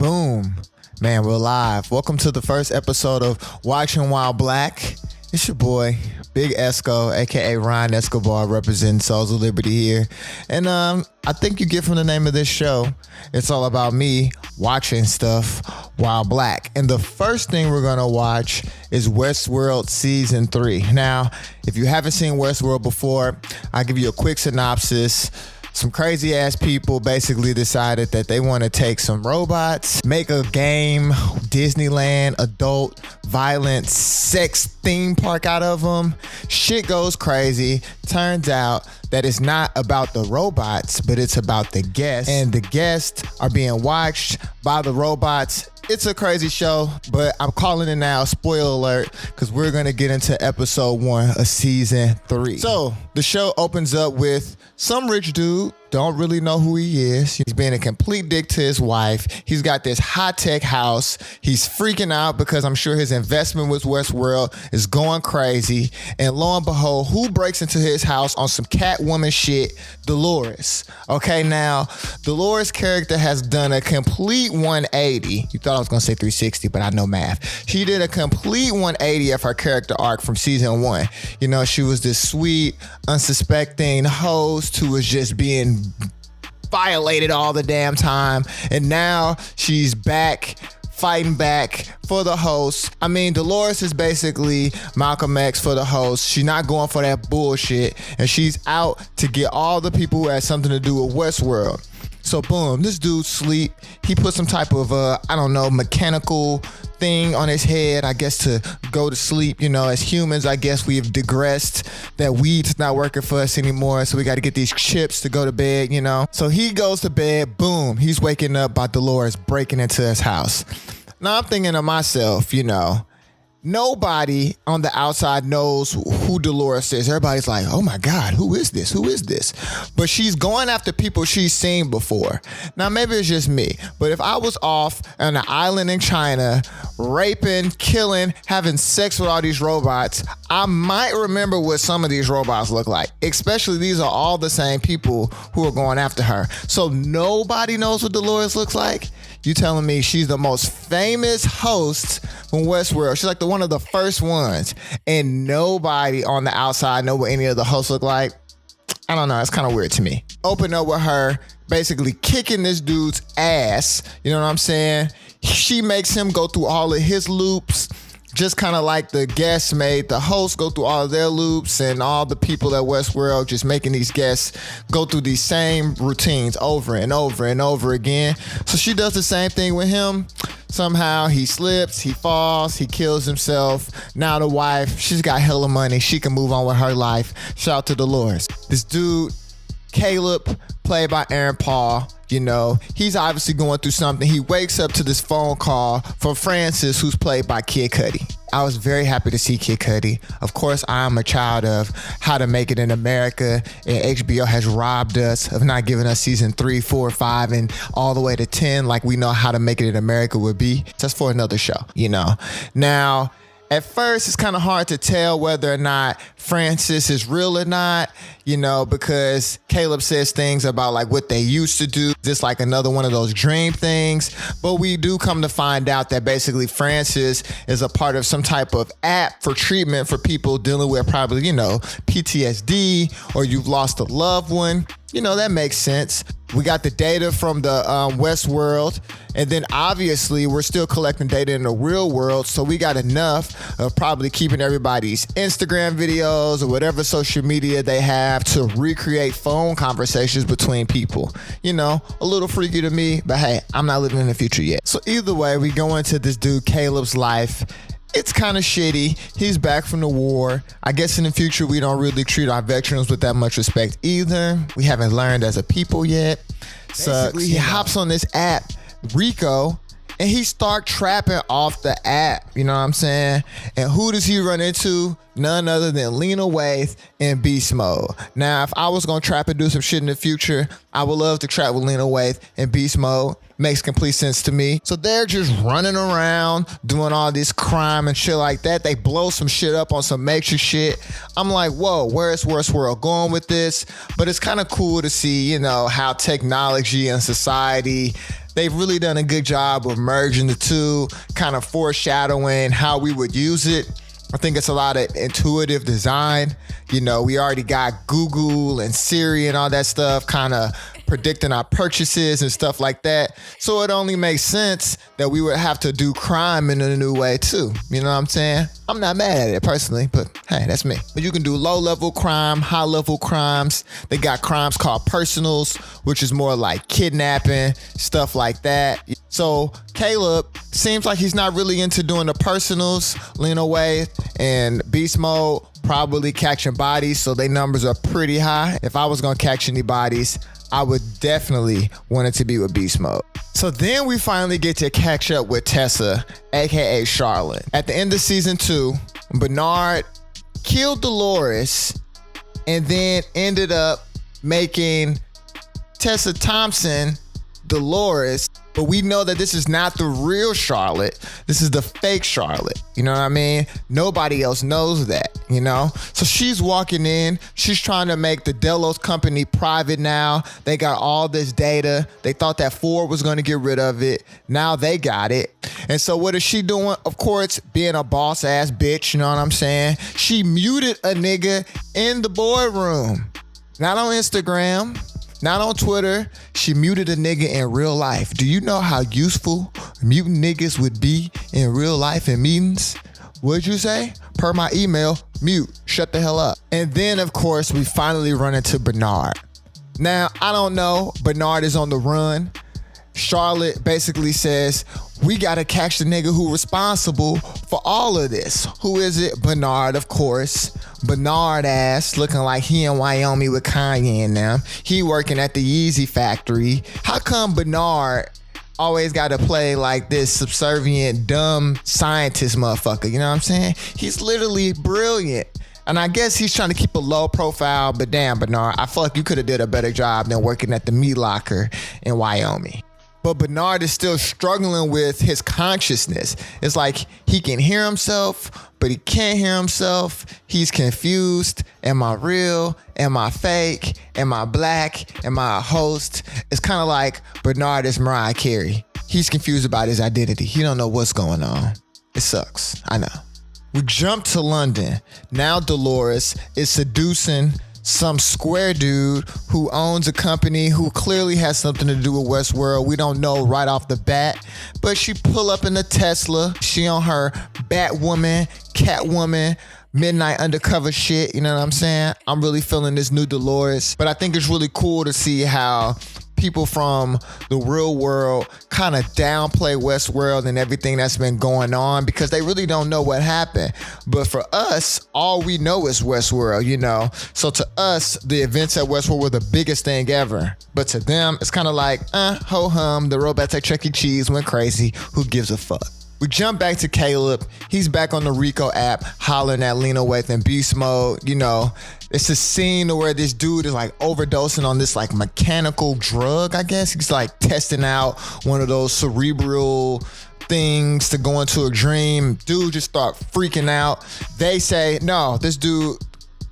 Boom. Man, we're live. Welcome to the first episode of Watching While Black. It's your boy, Big Esco, aka Ryan Escobar, representing Souls of Liberty here. And I think you get from the name of this show, it's all about me watching stuff while black. And the first thing we're gonna watch is Westworld Season 3. Now, if you haven't seen Westworld before, I'll give you a quick synopsis. Some crazy ass people basically decided that they want to take some robots, make a game, Disneyland, adult, violent, sex theme park out of them. Shit goes crazy. Turns out that it's not about the robots, but it's about the guests. And the guests are being watched by the robots. It's a crazy show, but I'm calling it now, spoiler alert, because we're going to get into episode 1 of season 3. So the show opens up with some rich dude, don't really know who he is. He's being a complete dick to his wife. He's got this high-tech house. He's freaking out because I'm sure his investment with Westworld is going crazy. And lo and behold, who breaks into his house on some Catwoman shit? Dolores. Okay, now, Dolores' character has done a complete 180. You thought I was going to say 360, but I know math. She did a complete 180 of her character arc from season 1. You know, she was this sweet, unsuspecting host who was just being violated all the damn time, and now she's back fighting back for the host. I mean, Dolores is basically Malcolm X for the host. She's not going for that bullshit, and she's out to get all the people who had something to do with Westworld. So boom, this dude sleep. He put some type of mechanical thing on his head, I guess, to go to sleep. You know, as humans, I guess we've digressed that weed's not working for us anymore, so we got to get these chips to go to bed, you know. So he goes to bed, boom, he's waking up by Dolores breaking into his house. Now I'm thinking to myself, you know, nobody on the outside knows who Dolores is. Everybody's like, oh my God, who is this? Who is this? But she's going after people she's seen before. Now, maybe it's just me, but if I was off on an island in China, raping, killing, having sex with all these robots, I might remember what some of these robots look like. Especially these are all the same people who are going after her. So nobody knows what Dolores looks like? You telling me she's the most famous host from Westworld? She's like one of the first ones, and nobody on the outside know what any of the hosts look like? I don't know. It's kind of weird to me. Open up with her basically kicking this dude's ass. You know what I'm saying? She makes him go through all of his loops, just kind of like the guests made the hosts go through all of their loops, and all the people at Westworld just making these guests go through these same routines over and over and over again. So she does the same thing with him. Somehow he slips, he falls, he kills himself. Now the wife, she's got hella money. She can move on with her life. Shout out to Dolores. This dude, Caleb, played by Aaron Paul, you know, he's obviously going through something. He wakes up to this phone call from Francis, who's played by Kid Cudi. I was very happy to see Kid Cudi. Of course, I am a child of How to Make It in America, and HBO has robbed us of not giving us season 3, 4, 5, and all the way to 10 like we know How to Make It in America would be. Just for another show, you know. Now, at first, it's kind of hard to tell whether or not Francis is real or not, you know, because Caleb says things about like what they used to do, just like another one of those dream things. But we do come to find out that basically Francis is a part of some type of app for treatment for people dealing with probably, you know, PTSD, or you've lost a loved one. You know, that makes sense. We got the data from the Westworld, and then obviously we're still collecting data in the real world, so we got enough of probably keeping everybody's Instagram videos or whatever social media they have to recreate phone conversations between people. You know, a little freaky to me, but hey, I'm not living in the future yet. So either way, we go into this dude Caleb's life. It's kind of shitty. He's back from the war. I guess in the future, we don't really treat our veterans with that much respect either. We haven't learned as a people yet. So he hops on this app, Rico, and he start trapping off the app. You know what I'm saying? And who does he run into? None other than Lena Waithe in Beast Mode. Now, if I was going to trap and do some shit in the future, I would love to trap with Lena Waithe in Beast Mode. Makes complete sense to me. So they're just running around doing all this crime and shit like that. They blow some shit up on some Matrix shit. I'm like, whoa, where's Westworld going with this? But it's kind of cool to see, you know, how technology and society they've really done a good job of merging the two, kind of foreshadowing how we would use it. I think it's a lot of intuitive design. You know, we already got Google and Siri and all that stuff kind of predicting our purchases and stuff like that. So it only makes sense that we would have to do crime in a new way too. You know what I'm saying? I'm not mad at it personally, but hey, that's me. But you can do low-level crime, high-level crimes. They got crimes called personals, which is more like kidnapping, stuff like that. So Caleb seems like he's not really into doing the personals, Lena Waithe and Beast Mode probably catching bodies, so their numbers are pretty high. If I was gonna catch any bodies, I would definitely want it to be with Beast Mode. So then we finally get to catch up with Tessa, aka Charlotte. At the end of season 2, Bernard killed Dolores and then ended up making Tessa Thompson Dolores. But we know that this is not the real Charlotte. This is the fake Charlotte. You know what I mean? Nobody else knows that, you know? So she's walking in. She's trying to make the Delos company private now. They got all this data. They thought that Ford was going to get rid of it. Now they got it. And so what is she doing? Of course, being a boss ass bitch. You know what I'm saying? She muted a nigga in the boardroom. Not on Instagram. Not on Twitter. She muted a nigga in real life. Do you know how useful muting niggas would be in real life in meetings? What'd you say? Per my email, mute. Shut the hell up. And then, of course, we finally run into Bernard. Now, I don't know. Bernard is on the run. Charlotte basically says, we gotta catch the nigga who responsible for all of this. Who is it? Bernard, of course. Bernard ass looking like he in Wyoming with Kanye and them. He working at the Yeezy factory. How come Bernard always gotta play like this subservient, dumb scientist motherfucker? You know what I'm saying? He's literally brilliant. And I guess he's trying to keep a low profile, but damn, Bernard, I feel like you could have did a better job than working at the meat locker in Wyoming. But Bernard is still struggling with his consciousness. It's like he can hear himself, but he can't hear himself. He's confused. Am I real? Am I fake? Am I black? Am I a host? It's kind of like Bernard is Mariah Carey. He's confused about his identity. He don't know what's going on. It sucks. I know. We jump to London. Now Dolores is seducing some square dude who owns a company who clearly has something to do with Westworld. We don't know right off the bat, but she pull up in the Tesla. She on her Batwoman, Catwoman, midnight undercover shit. You know what I'm saying? I'm really feeling this new Dolores, but I think it's really cool to see how people from the real world kind of downplay Westworld and everything that's been going on because they really don't know what happened. But for us, all we know is Westworld, you know? So to us, the events at Westworld were the biggest thing ever. But to them, it's kind of like, ho-hum, the robots at Chuck E. Cheese went crazy. Who gives a fuck? We jump back to Caleb. He's back on the Rico app, hollering at Lena Waithe in beast mode. You know, it's a scene where this dude is like overdosing on this like mechanical drug, I guess. He's like testing out one of those cerebral things to go into a dream. Dude just start freaking out. They say, no, this dude,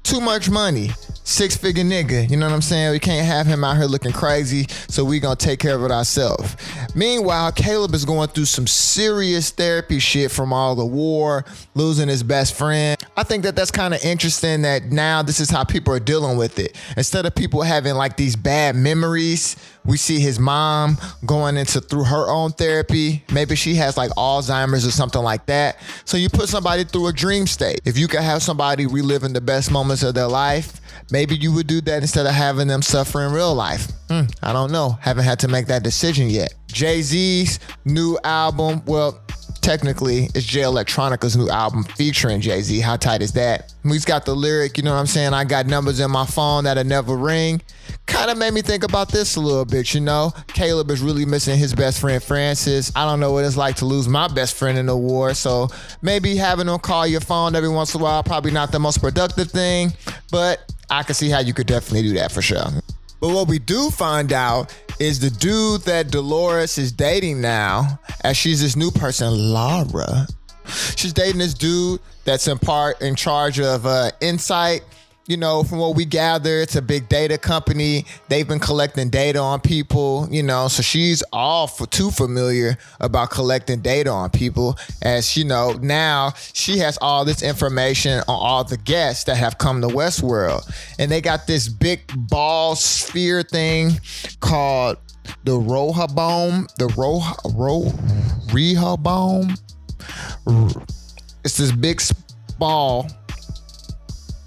too much money. 6-figure nigga, you know what I'm saying? We can't have him out here looking crazy, so we gonna take care of it ourselves. Meanwhile, Caleb is going through some serious therapy shit from all the war, losing his best friend. I think that that's kind of interesting that now this is how people are dealing with it. Instead of people having like these bad memories, we see his mom going into through her own therapy. Maybe she has like Alzheimer's or something like that. So you put somebody through a dream state. If you could have somebody reliving the best moments of their life, maybe you would do that instead of having them suffer in real life. I don't know. Haven't had to make that decision yet. Jay-Z's new album, well, technically it's Jay Electronica's new album featuring Jay-Z. How tight is that? He's got the lyric, you know what I'm saying? I got numbers in my phone that'll never ring. Kind of made me think about this a little bit, you know? Caleb is really missing his best friend, Francis. I don't know what it's like to lose my best friend in the war, so maybe having them call your phone every once in a while, probably not the most productive thing, but I can see how you could definitely do that for sure. But what we do find out is the dude that Dolores is dating now, as she's this new person, Laura. She's dating this dude that's in charge of Insight. from what we gather, it's a big data company. They've been collecting data on people, so she's too familiar about collecting data on people, as now she has all this information on all the guests that have come to Westworld. And they got this big ball sphere thing called the Rehoboam. It's this big ball.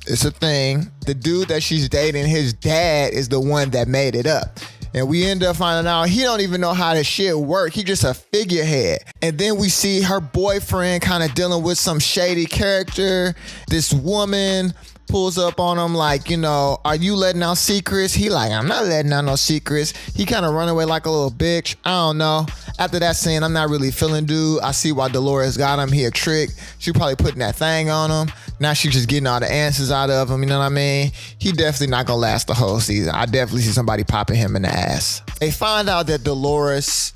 It's a thing. The dude that she's dating, his dad is the one that made it up. And we end up finding out he don't even know how this shit work. He just a figurehead. And then we see her boyfriend kind of dealing with some shady character. This woman pulls up on him like, are you letting out secrets? He like, I'm not letting out no secrets. He kind of run away like a little bitch. I don't know. After that scene, I'm not really feeling dude. I see why Dolores got him. He a trick. She probably putting that thing on him. Now she's just getting all the answers out of him. You know what I mean? He definitely not gonna last the whole season. I definitely see somebody popping him in the ass. They find out that Dolores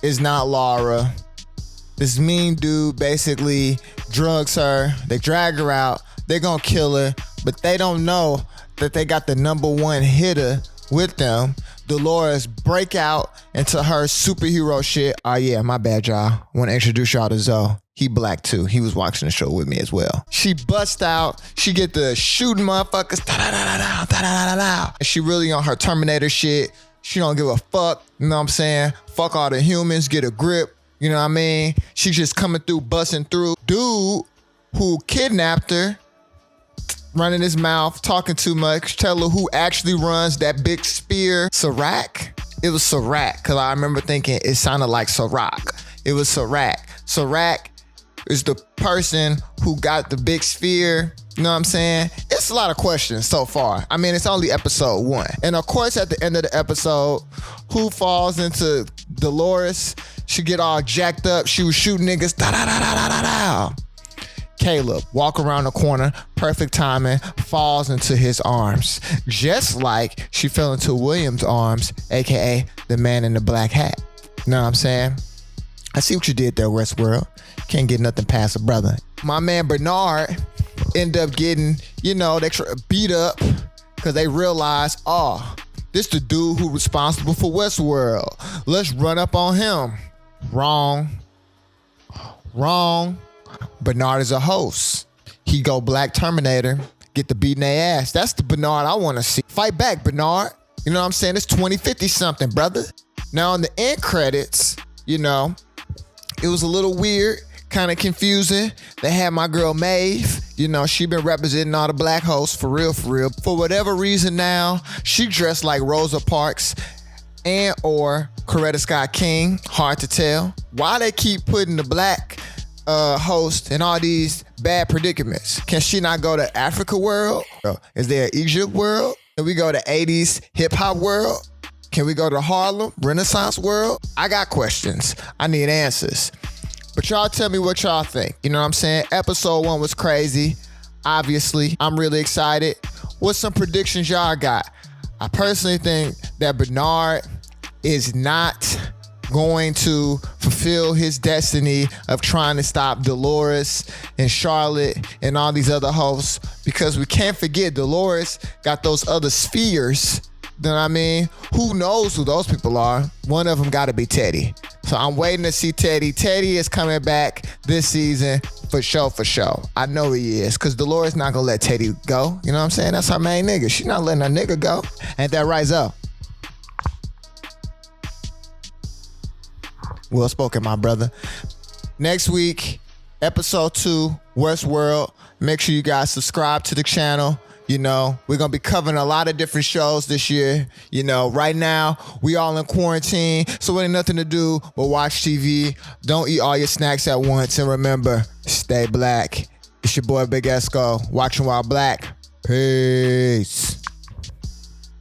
is not Laura. This mean dude basically drugs her. They drag her out. They're gonna kill her, but they don't know that they got the number one hitter with them. Dolores break out into her superhero shit. Oh yeah, my bad, y'all. Want to introduce y'all to Zoe. He black too. He was watching the show with me as well. She bust out. She get the shooting motherfuckers. And she really on her Terminator shit. She don't give a fuck. You know what I'm saying? Fuck all the humans. Get a grip. You know what I mean? She just coming through, busting through. Dude who kidnapped her, running his mouth, talking too much, tell her who actually runs that big spear. Serac? It was Serac, because I remember thinking it sounded like Serac. It was Serac. Serac is the person who got the big sphere. You know what I'm saying? It's a lot of questions so far. I mean, it's only episode 1. And of course, at the end of the episode, who falls into Dolores? She get all jacked up. She was shooting niggas. Caleb, walk around the corner, perfect timing, falls into his arms. Just like she fell into William's arms, aka the man in the black hat. Know what I'm saying? I see what you did there, Westworld. Can't get nothing past a brother. My man Bernard end up getting, they beat up because they realize, this the dude who responsible for Westworld. Let's run up on him. Wrong. Bernard is a host. He go Black Terminator, get the beating their ass. That's the Bernard I want to see. Fight back, Bernard. You know what I'm saying? It's 2050 something, brother. Now, in the end credits, it was a little weird, kind of confusing. They had my girl Maeve. She been representing all the black hosts for real. For whatever reason now, she dressed like Rosa Parks and or Coretta Scott King. Hard to tell. Why they keep putting the black host in all these bad predicaments? Can she not go to Africa world? Is there an Egypt world? Can we go to 80s hip hop world? Can we go to Harlem Renaissance world? I got questions. I need answers. But y'all tell me what y'all think. You know what I'm saying? Episode 1 was crazy. Obviously, I'm really excited. What's some predictions y'all got? I personally think that Bernard is not going to fulfill his destiny of trying to stop Dolores and Charlotte and all these other hosts, because we can't forget Dolores got those other spheres. You know what I mean? Who knows who those people are? One of them got to be Teddy. So I'm waiting to see Teddy. Teddy is coming back this season for sure. I know he is, because Dolores not going to let Teddy go. You know what I'm saying? That's her main nigga. She not letting her nigga go. Ain't that right, Zoe? Well spoken, my brother. Next week, episode 2, Westworld. Make sure you guys subscribe to the channel. We're going to be covering a lot of different shows this year. Right now, we all in quarantine, so ain't nothing to do but watch TV. Don't eat all your snacks at once. And remember, stay black. It's your boy, Big Esco, watching while black. Peace.